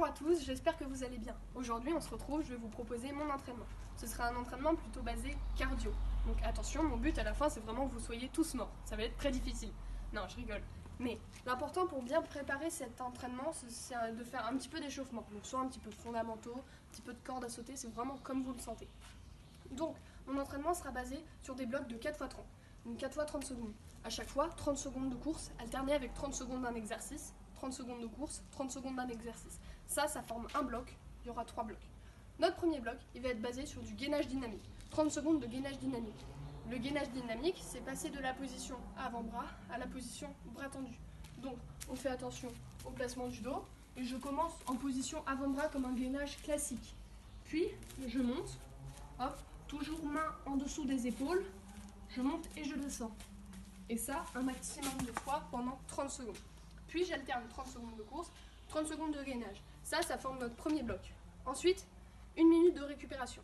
Bonjour à tous, j'espère que vous allez bien. Aujourd'hui on se retrouve, je vais vous proposer mon entraînement. Ce sera un entraînement plutôt basé cardio. Donc attention, mon but à la fin c'est vraiment que vous soyez tous morts. Ça va être très difficile. Non, je rigole. Mais l'important pour bien préparer cet entraînement, c'est de faire un petit peu d'échauffement. Donc soit un petit peu de fondamentaux, un petit peu de corde à sauter, c'est vraiment comme vous le sentez. Donc mon entraînement sera basé sur des blocs de 4 x 30. Donc 4 x 30 secondes. À chaque fois, 30 secondes de course, alterné avec 30 secondes d'un exercice. 30 secondes de course, 30 secondes d'un exercice. Ça forme un bloc, il y aura 3 blocs. Notre premier bloc, il va être basé sur du gainage dynamique, 30 secondes de gainage dynamique. Le gainage dynamique, c'est passer de la position avant-bras à la position bras tendu. Donc, on fait attention au placement du dos, et je commence en position avant-bras comme un gainage classique. Puis, je monte, hop, toujours main en dessous des épaules, je monte et je descends. Et ça, un maximum de fois pendant 30 secondes. Puis j'alterne 30 secondes de course, 30 secondes de gainage. Ça forme notre premier bloc. Ensuite, 1 minute de récupération.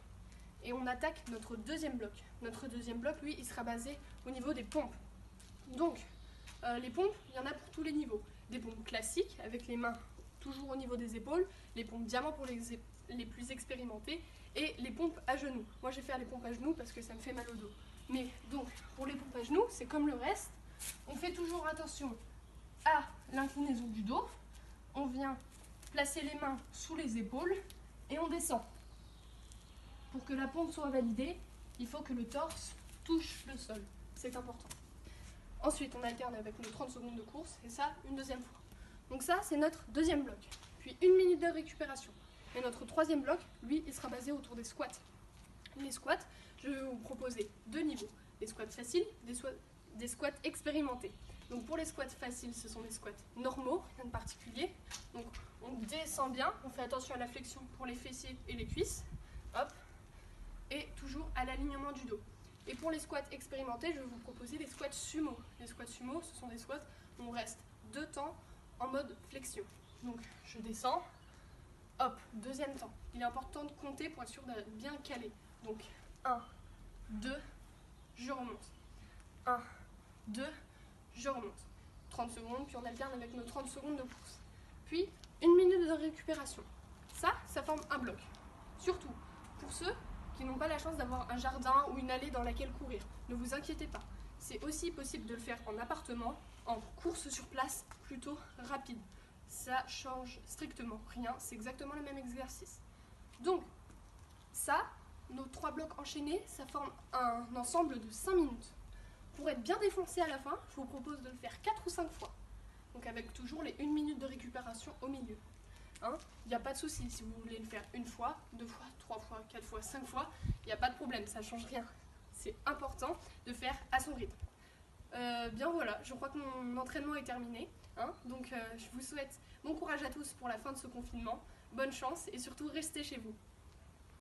Et on attaque notre deuxième bloc. Notre deuxième bloc, lui, il sera basé au niveau des pompes. Donc, les pompes, il y en a pour tous les niveaux. Des pompes classiques, avec les mains toujours au niveau des épaules, les pompes diamant pour les plus expérimentés, et les pompes à genoux. Moi, je vais faire les pompes à genoux parce que ça me fait mal au dos. Mais donc, pour les pompes à genoux, c'est comme le reste. On fait toujours attention à l'inclinaison du dos. On vient placer les mains sous les épaules et on descend. Pour que la pompe soit validée, il faut que le torse touche le sol. C'est important. Ensuite, on alterne avec nos 30 secondes de course et ça, une deuxième fois. Donc ça, c'est notre deuxième bloc. Puis 1 minute de récupération. Et notre troisième bloc, lui, il sera basé autour des squats. Les squats, je vais vous proposer 2 niveaux. Des squats faciles, des squats expérimentés. Donc pour les squats faciles, ce sont des squats normaux, rien de particulier. Donc on descend bien, on fait attention à la flexion pour les fessiers et les cuisses. Hop. Et toujours à l'alignement du dos. Et pour les squats expérimentés, je vais vous proposer des squats sumo. Les squats sumo, ce sont des squats où on reste 2 temps en mode flexion. Donc je descends, hop, deuxième temps. Il est important de compter pour être sûr d'être bien calé. Donc 1, 2, je remonte. 1, 2, je remonte. 30 secondes, puis on alterne avec nos 30 secondes de course. Puis 1 minute de récupération. Ça forme un bloc. Surtout pour ceux qui n'ont pas la chance d'avoir un jardin ou une allée dans laquelle courir. Ne vous inquiétez pas. C'est aussi possible de le faire en appartement, en course sur place, plutôt rapide. Ça change strictement rien, c'est exactement le même exercice. Donc, nos 3 blocs enchaînés, ça forme un ensemble de 5 minutes. Pour être bien défoncé à la fin, je vous propose de le faire 4 ou 5 fois. Donc avec toujours les 1 minute de récupération au milieu. Il n'y a pas de souci, si vous voulez le faire 1 fois, 2 fois, 3 fois, 4 fois, 5 fois, il n'y a pas de problème, ça ne change rien. C'est important de faire à son rythme. Bien voilà, je crois que mon entraînement est terminé. Donc je vous souhaite bon courage à tous pour la fin de ce confinement, bonne chance et surtout restez chez vous.